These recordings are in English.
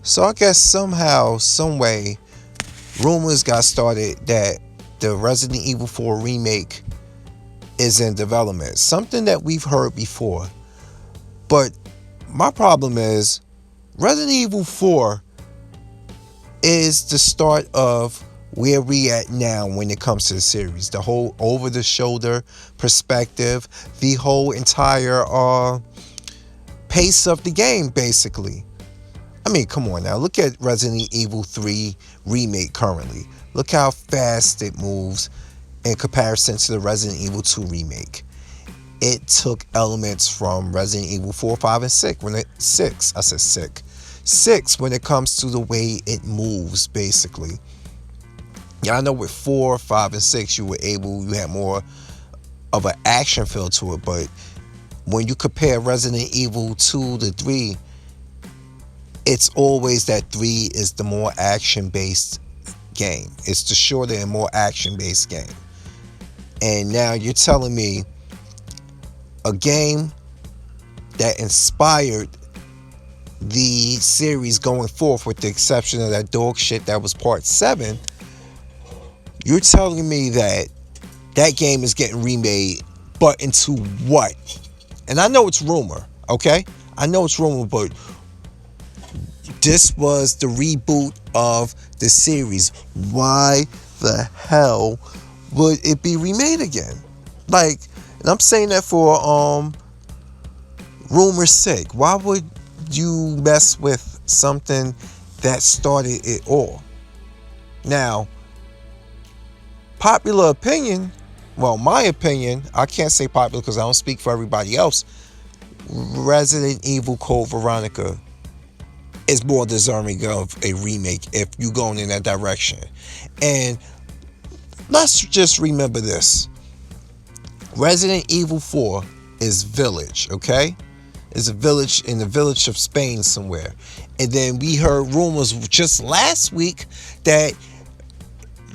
So I guess somehow, some way, rumors got started that the Resident Evil 4 remake is in development. Something that we've heard before. But my problem is Resident Evil 4 is the start of where we at now when it comes to the series. The whole over the shoulder perspective, the whole entire pace of the game basically. I mean, come on now. Look at Resident Evil 3 remake currently. Look how fast it moves in comparison to the Resident Evil 2 remake. It took elements from Resident Evil 4, 5, and 6. I said sick. 6 when it comes to the way it moves, basically. Yeah, I know with 4, 5, and 6 you had more of an action feel to it, but when you compare Resident Evil 2 to 3, it's always that 3 is the more action-based game. It's the shorter and more action-based game. And now you're telling me a game that inspired the series going forth, with the exception of that dog shit that was part 7, you're telling me that that game is getting remade, but into what? And I know it's rumor, okay? I know it's rumor, but this was the reboot of the series. Why the hell would it be remade again? Like, and I'm saying that for rumor's sake. Why would you mess with something that started it all? Now, popular opinion, well, my opinion, I can't say popular because I don't speak for everybody else. Resident Evil Code Veronica is more deserving of a remake if you're going in that direction. And let's just remember this. Resident Evil 4 is Village, okay? It's a village in the village of Spain somewhere. And then we heard rumors just last week that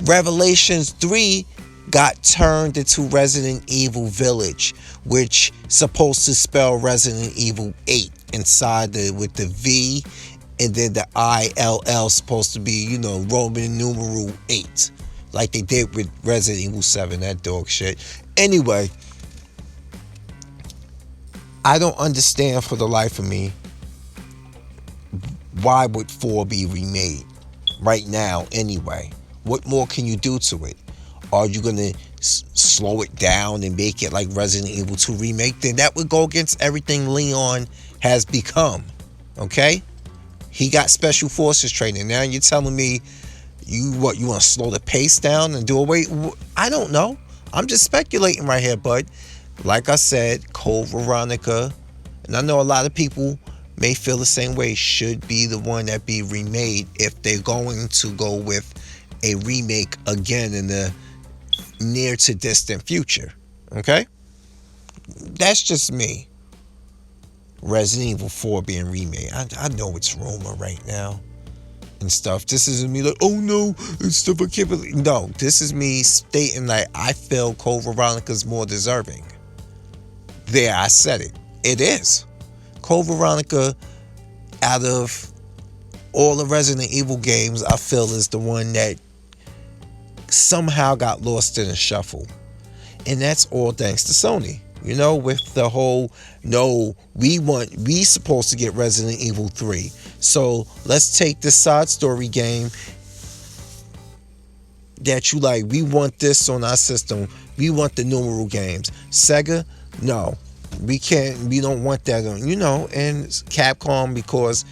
Revelations 3 got turned into Resident Evil Village, which supposed to spell Resident Evil 8 inside with the V, and then the ILL supposed to be, Roman numeral 8, like they did with Resident Evil 7, that dog shit. Anyway, I don't understand for the life of me why would 4 be remade right now anyway. What more can you do to it? Are you going to slow it down and make it like Resident Evil 2 remake? Then that would go against everything Leon has become, okay? He got special forces training. Now you're telling me you want to slow the pace down and do away? I don't know. I'm just speculating right here, but like I said, Code Veronica, and I know a lot of people may feel the same way, should be the one that be remade if they're going to go with a remake again in the near to distant future. Okay? That's just me. Resident Evil 4 being remade. I know it's rumor right now and stuff. This isn't me like, oh no, it's stuff I can't believe. No, this is me stating like I feel Code Veronica's more deserving. There, I said it. It is. Code Veronica, out of all the Resident Evil games, I feel is the one that somehow got lost in a shuffle. And that's all thanks to Sony. With the whole, no, we supposed to get Resident Evil 3. So let's take this side story game that you like. We want this on our system. We want the numeral games. Sega, no, we can't. We don't want that on, and Capcom, because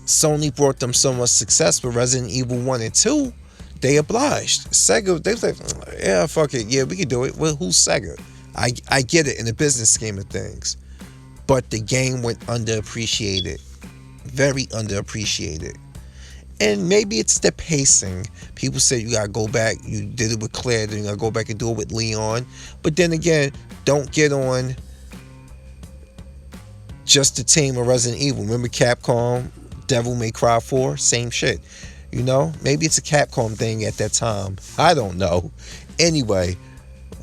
Sony brought them so much success with Resident Evil 1 and 2, they obliged. Sega, they was like, yeah, fuck it. Yeah, we can do it. Well, who's Sega? I get it in the business scheme of things. But the game went underappreciated. Very underappreciated. And maybe it's the pacing. People say you gotta go back. You did it with Claire, then you gotta go back and do it with Leon. But then again, don't get on just the team of Resident Evil. Remember Capcom, Devil May Cry 4? Same shit. Maybe it's a Capcom thing at that time. I don't know. Anyway,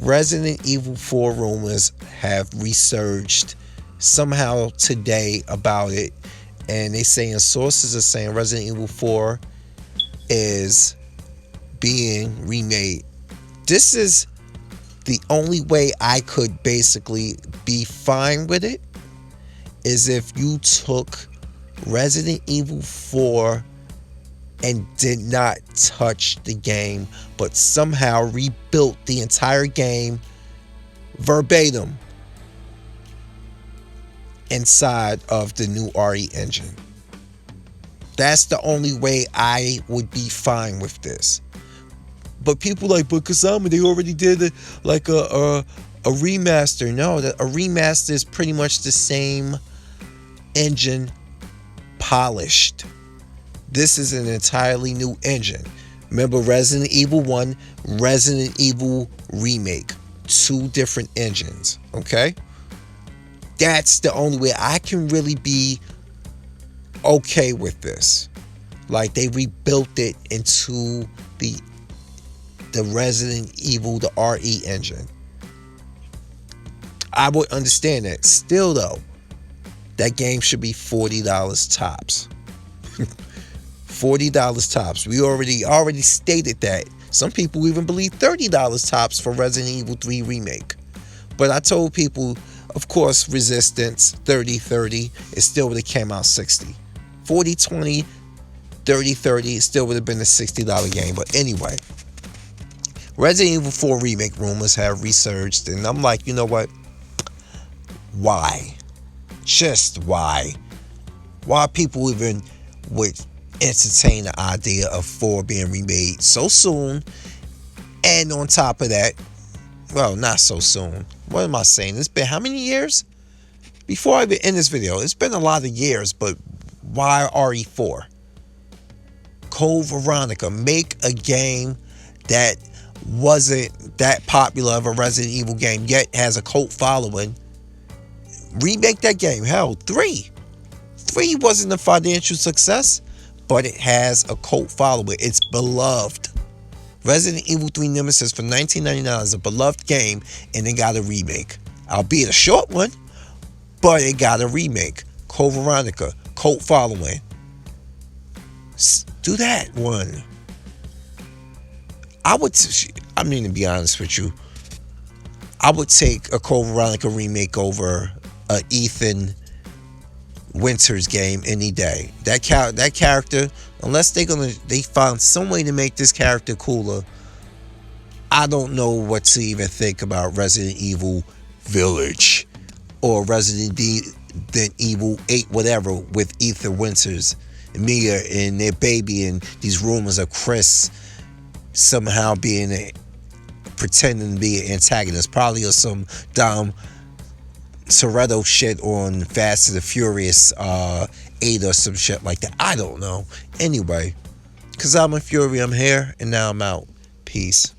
Resident Evil 4 rumors have resurged somehow today about it. and they saying sources are saying Resident Evil 4 is being remade. This is the only way I could basically be fine with it, is if you took Resident Evil 4 and did not touch the game, but somehow rebuilt the entire game verbatim inside of the new RE engine. That's the only way I would be fine with this. But people like, but Kasama, they already did it like a remaster. No, a remaster is pretty much the same engine polished. This is an entirely new engine. Remember Resident Evil 1, Resident Evil Remake. 2 different engines, okay? That's the only way I can really be okay with this. Like, they rebuilt it into the Resident Evil, the RE engine. I would understand that. Still though, that game should be $40 tops. $40 tops. We already stated that. Some people even believe $30 tops for Resident Evil 3 Remake. But I told people, of course, Resistance 30-30, it still would have came out 60. 40-20, 30-30, it still would have been a $60 game. But anyway, Resident Evil 4 Remake rumors have resurged, and I'm like, you know what? Why? Just why? Why people even would entertain the idea of 4 being remade so soon, and on top of that, well, not so soon. What am I saying? It's been how many years? Before I even end this video, it's been a lot of years, but why RE4? Code Veronica, make a game that wasn't that popular of a Resident Evil game, yet has a cult following. Remake that game. Hell, 3 wasn't a financial success, but it has a cult following. It's beloved. Resident Evil 3 Nemesis from 1999 is a beloved game, and it got a remake. Albeit a short one, but it got a remake. Code Veronica, cult following. Do that one. I mean, to be honest with you, I would take a Code Veronica remake over a Ethan Winters game any day. That character, unless they find some way to make this character cooler, I don't know what to even think about Resident Evil Village or Resident Evil 8, whatever, with Ethan Winters and Mia and their baby, and these rumors of Chris somehow pretending to be an antagonist, probably or some dumb Toretto shit on Fast and the Furious 8 or some shit like that. I don't know. Anyway, because I'm a Fury, I'm here, and now I'm out. Peace.